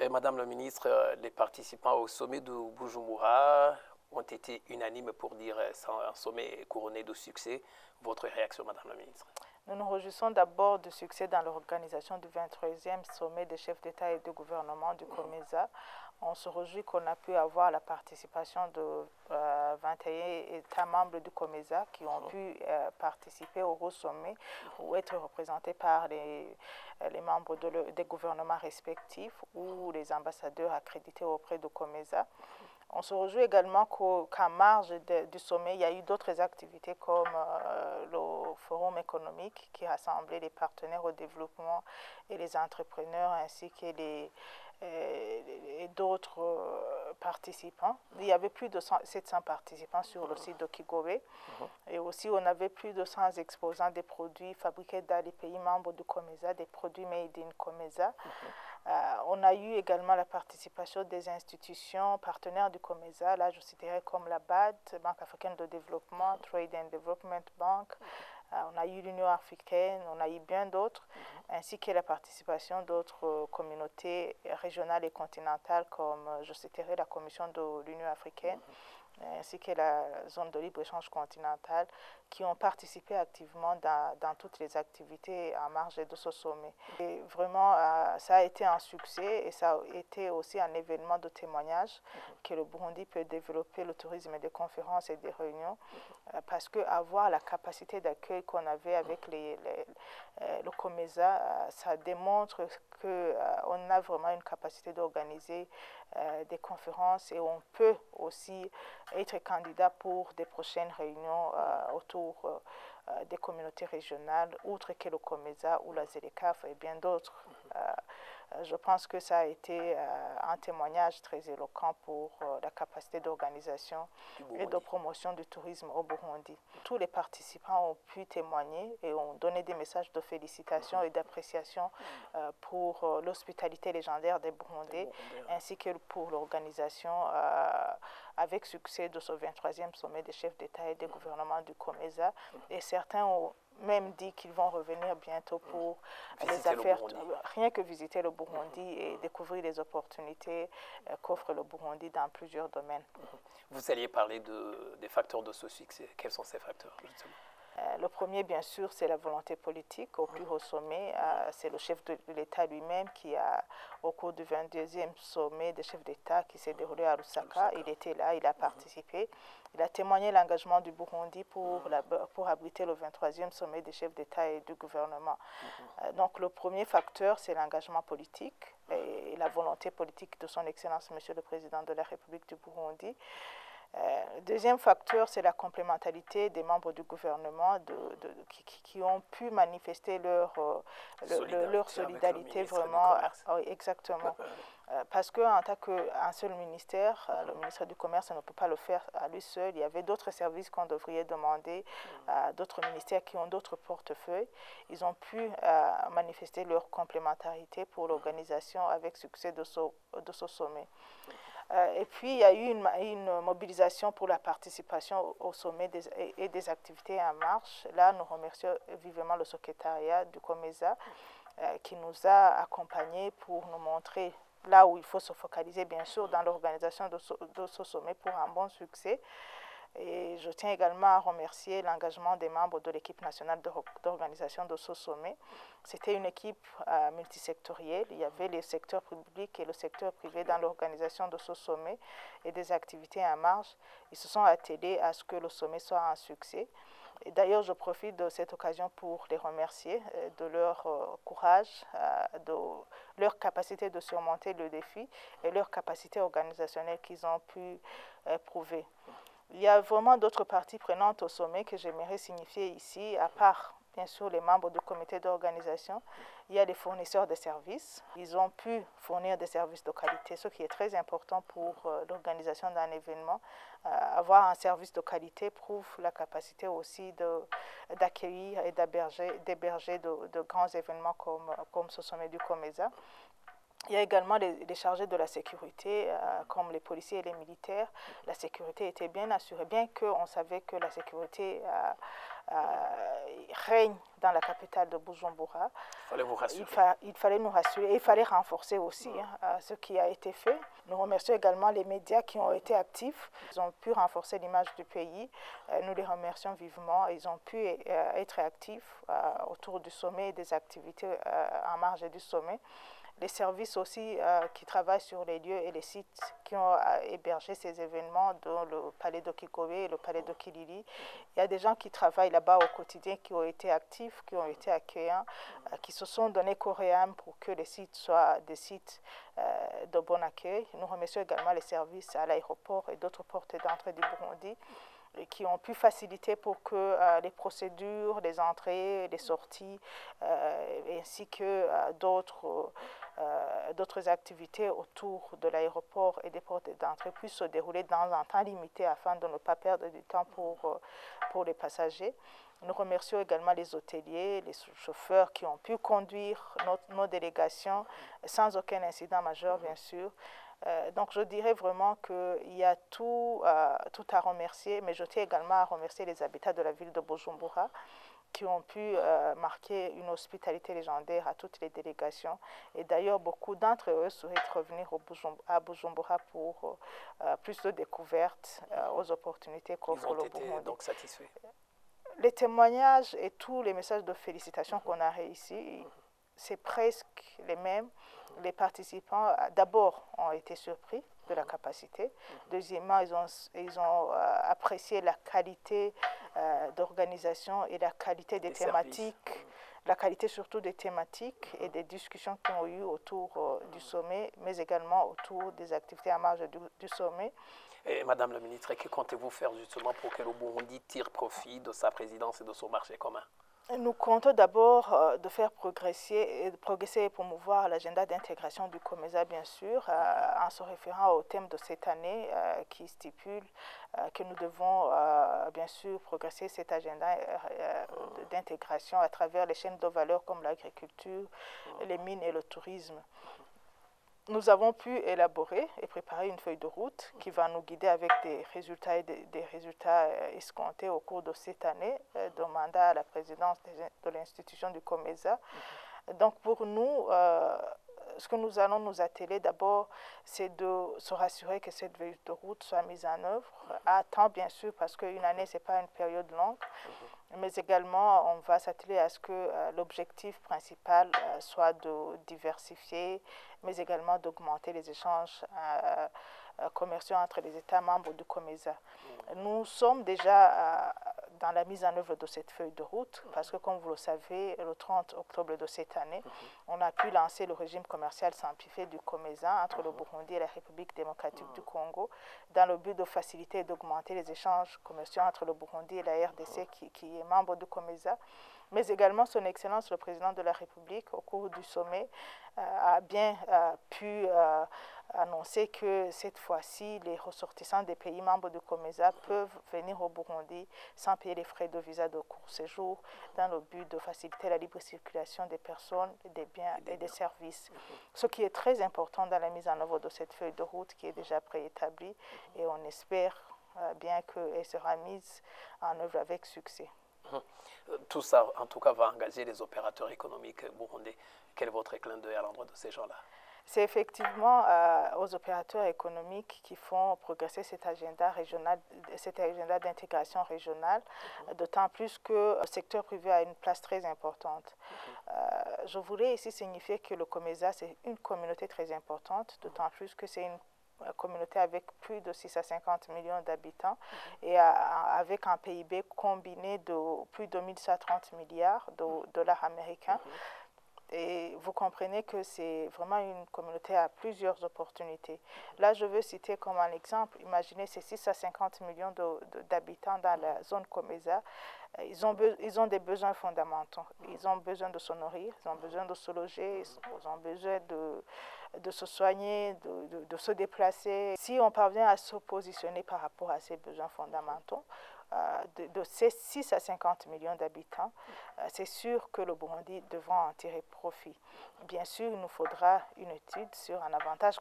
Madame la ministre, les participants au sommet de Bujumbura ont été unanimes pour dire c'est un sommet couronné de succès. Votre réaction, Madame la ministre? Nous nous réjouissons d'abord du succès dans l'organisation du 23e sommet des chefs d'État et de gouvernement du COMESA. On se réjouit qu'on a pu avoir la participation de 21 États membres du COMESA qui ont pu participer au gros sommet ou être représentés par les membres des gouvernements respectifs ou les ambassadeurs accrédités auprès du COMESA. On se réjouit également qu'en marge du sommet, il y a eu d'autres activités comme le forum économique qui rassemblait les partenaires au développement et les entrepreneurs ainsi que d'autres participants. Il y avait plus de 700 participants sur le site de Kigobe et aussi on avait plus de 100 exposants des produits fabriqués dans les pays membres du COMESA, des produits made in COMESA. On a eu également la participation des institutions partenaires du COMESA. Là, je citerai comme la BAD, Banque africaine de développement, Trade and Development Bank. On a eu l'Union africaine, on a eu bien d'autres, ainsi que la participation d'autres communautés régionales et continentales, comme je citerai la Commission de l'Union africaine, ainsi que la zone de libre-échange continentale, qui ont participé activement dans toutes les activités en marge de ce sommet. Et vraiment, ça a été un succès et ça a été aussi un événement de témoignage que le Burundi peut développer le tourisme des conférences et des réunions, parce qu'avoir la capacité d'accueil qu'on avait avec le COMESA, ça démontre qu'on a vraiment une capacité d'organiser des conférences et on peut aussi être candidat pour des prochaines réunions autour des communautés régionales, outre que le COMESA ou la ZLECAf et bien d'autres. Je pense que ça a été un témoignage très éloquent pour la capacité d'organisation et de promotion du tourisme au Burundi. Tous les participants ont pu témoigner et ont donné des messages de félicitations et d'appréciation pour l'hospitalité légendaire des Burundais, ainsi que pour l'organisation avec succès de ce 23e sommet des chefs d'État et des gouvernements du COMESA. Et certains ont même dit qu'ils vont revenir bientôt pour les affaires, rien que visiter le Burundi et découvrir les opportunités qu'offre le Burundi dans plusieurs domaines. Vous alliez parler des facteurs de ce succès. Quels sont ces facteurs, justement? Le premier, bien sûr, c'est la volonté politique. Au plus haut sommet, c'est le chef de l'État lui-même qui a, au cours du 22e sommet des chefs d'État qui s'est déroulé à Lusaka, il était là, il a participé. Il a témoigné l'engagement du Burundi pour abriter le 23e sommet des chefs d'État et du gouvernement. Donc le premier facteur, c'est l'engagement politique et la volonté politique de son Excellence, Monsieur le Président de la République du Burundi. Le deuxième facteur, c'est la complémentarité des membres du gouvernement qui ont pu manifester leur solidarité vraiment. Exactement. Parce qu'en tant qu'un seul ministère, le ministère du Commerce ne peut pas le faire à lui seul. Il y avait d'autres services qu'on devrait demander à d'autres ministères qui ont d'autres portefeuilles. Ils ont pu manifester leur complémentarité pour l'organisation avec succès de ce sommet. Et puis, il y a eu une mobilisation pour la participation au sommet et des activités en marche. Là, nous remercions vivement le secrétariat du COMESA qui nous a accompagnés pour nous montrer là où il faut se focaliser, bien sûr, dans l'organisation de ce sommet pour un bon succès. Et je tiens également à remercier l'engagement des membres de l'équipe nationale d'organisation de ce sommet. C'était une équipe multisectorielle. Il y avait le secteur public et le secteur privé dans l'organisation de ce sommet et des activités en marge. Ils se sont attelés à ce que le sommet soit un succès. Et d'ailleurs, je profite de cette occasion pour les remercier de leur courage, de leur capacité de surmonter le défi et leur capacité organisationnelle qu'ils ont pu prouver. Il y a vraiment d'autres parties prenantes au sommet que j'aimerais signifier ici, à part bien sûr les membres du comité d'organisation. Il y a les fournisseurs de services. Ils ont pu fournir des services de qualité, ce qui est très important pour l'organisation d'un événement. Avoir un service de qualité prouve la capacité aussi d'accueillir et d'héberger de grands événements comme ce sommet du COMESA. Il y a également les chargés de la sécurité, comme les policiers et les militaires. La sécurité était bien assurée, bien qu'on savait que la sécurité règne dans la capitale de Bujumbura. Il fallait vous rassurer. Il fallait nous rassurer et il fallait renforcer aussi ce qui a été fait. Nous remercions également les médias qui ont été actifs. Ils ont pu renforcer l'image du pays. Nous les remercions vivement. Ils ont pu être actifs autour du sommet et des activités en marge du sommet. Les services aussi qui travaillent sur les lieux et les sites qui ont hébergé ces événements, dont le palais d'Okikowe et le palais d'Okilili. Il y a des gens qui travaillent là-bas au quotidien, qui ont été actifs, qui ont été accueillants, qui se sont donnés corps et âme pour que les sites soient des sites de bon accueil. Nous remercions également les services à l'aéroport et d'autres portes d'entrée du Burundi, qui ont pu faciliter pour que les procédures, les entrées, les sorties, ainsi que d'autres activités autour de l'aéroport et des portes d'entrée puissent se dérouler dans un temps limité afin de ne pas perdre du temps pour les passagers. Nous remercions également les hôteliers, les chauffeurs qui ont pu conduire nos délégations sans aucun incident majeur, bien sûr. Donc, je dirais vraiment qu'il y a tout à remercier, mais je tiens également à remercier les habitants de la ville de Bujumbura qui ont pu marquer une hospitalité légendaire à toutes les délégations. Et d'ailleurs, beaucoup d'entre eux souhaitent revenir à Bujumbura pour plus de découvertes aux opportunités qu'offre le Burundi. Ils ont été donc satisfaits. Les témoignages et tous les messages de félicitations qu'on a réussi, c'est presque les mêmes. Les participants, d'abord, ont été surpris de la capacité. Deuxièmement, ils ont apprécié la qualité d'organisation et la qualité des thématiques, la qualité surtout des thématiques et des discussions qui ont eu autour du sommet, mais également autour des activités en marge du sommet. Et Madame la ministre, que comptez-vous faire justement pour que le Burundi tire profit de sa présidence et de son marché commun? Nous comptons d'abord de faire progresser et promouvoir l'agenda d'intégration du COMESA, bien sûr, en se référant au thème de cette année qui stipule que nous devons, bien sûr, progresser cet agenda d'intégration à travers les chaînes de valeur comme l'agriculture, les mines et le tourisme. Nous avons pu élaborer et préparer une feuille de route qui va nous guider avec des résultats et des résultats escomptés au cours de cette année de mandat à la présidence de l'institution du COMESA. Donc pour nous, ce que nous allons nous atteler d'abord, c'est de se rassurer que cette feuille de route soit mise en œuvre à temps, bien sûr, parce qu'une année, ce n'est pas une période longue. Mais également, on va s'atteler à ce que l'objectif principal soit de diversifier, mais également d'augmenter les échanges commerciaux entre les États membres du COMESA. Nous sommes déjà dans la mise en œuvre de cette feuille de route, parce que comme vous le savez, le 30 octobre de cette année, on a pu lancer le régime commercial simplifié du COMESA entre le Burundi et la République démocratique du Congo, dans le but de faciliter et d'augmenter les échanges commerciaux entre le Burundi et la RDC, qui est membre du COMESA. Mais également, son Excellence, le président de la République, au cours du sommet, a bien pu annoncer que cette fois-ci, les ressortissants des pays membres du COMESA peuvent venir au Burundi sans payer les frais de visa de court séjour, dans le but de faciliter la libre circulation des personnes, des biens et des services. Ce qui est très important dans la mise en œuvre de cette feuille de route qui est déjà préétablie, et on espère bien qu'elle sera mise en œuvre avec succès. Tout ça, en tout cas, va engager les opérateurs économiques burundais. Quel est votre clin d'œil à l'endroit de ces gens-là? C'est effectivement aux opérateurs économiques qui font progresser cet agenda régional, cet agenda d'intégration régionale, d'autant plus que le secteur privé a une place très importante. Je voulais ici signifier que le COMESA, c'est une communauté très importante, d'autant plus que c'est une communauté avec plus de 6 à 50 millions d'habitants et avec un PIB combiné de plus de 1130 milliards de dollars américains. Et vous comprenez que c'est vraiment une communauté à plusieurs opportunités. Là, je veux citer comme un exemple, imaginez ces 6 à 50 millions d'habitants dans la zone COMESA. Ils ont des besoins fondamentaux. Ils ont besoin de se nourrir, ils ont besoin de se loger, ils ont besoin de se soigner, de se déplacer. Si on parvient à se positionner par rapport à ces besoins fondamentaux, de ces 6 à 50 millions d'habitants, c'est sûr que le Burundi devra en tirer profit. Bien sûr, il nous faudra une étude sur un avantage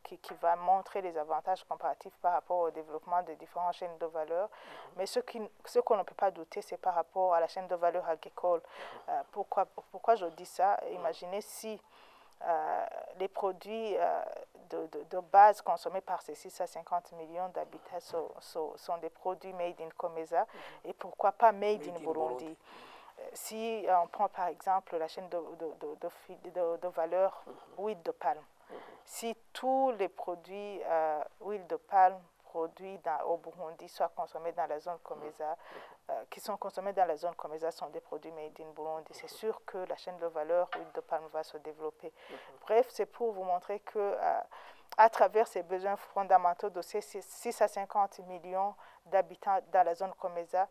qui va montrer les avantages comparatifs par rapport au développement des différentes chaînes de valeur. Mais ce qu'on ne peut pas douter, c'est par rapport à la chaîne de valeur agricole. Pourquoi je dis ça? Imaginez si les produits de base consommés par ces 6 à 50 millions d'habitants sont des produits made in Comesa et pourquoi pas made in Burundi. Si on prend par exemple la chaîne de valeur huile de palme, si tous les produits huile de palme produits au Burundi soient consommés dans la zone Comesa, qui sont consommés dans la zone Comesa sont des produits made in Burundi, c'est sûr que la chaîne de valeur huile de palme va se développer. Bref, c'est pour vous montrer que à travers ces besoins fondamentaux de ces 6 à 50 millions d'habitants dans la zone Comesa,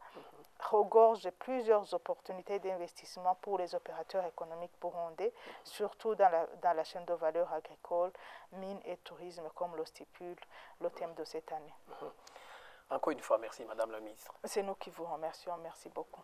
regorge plusieurs opportunités d'investissement pour les opérateurs économiques burundais, surtout dans la chaîne de valeur agricole, mines et tourisme, comme le stipule le thème de cette année. Encore une fois, merci Madame la Ministre. C'est nous qui vous remercions. Merci beaucoup.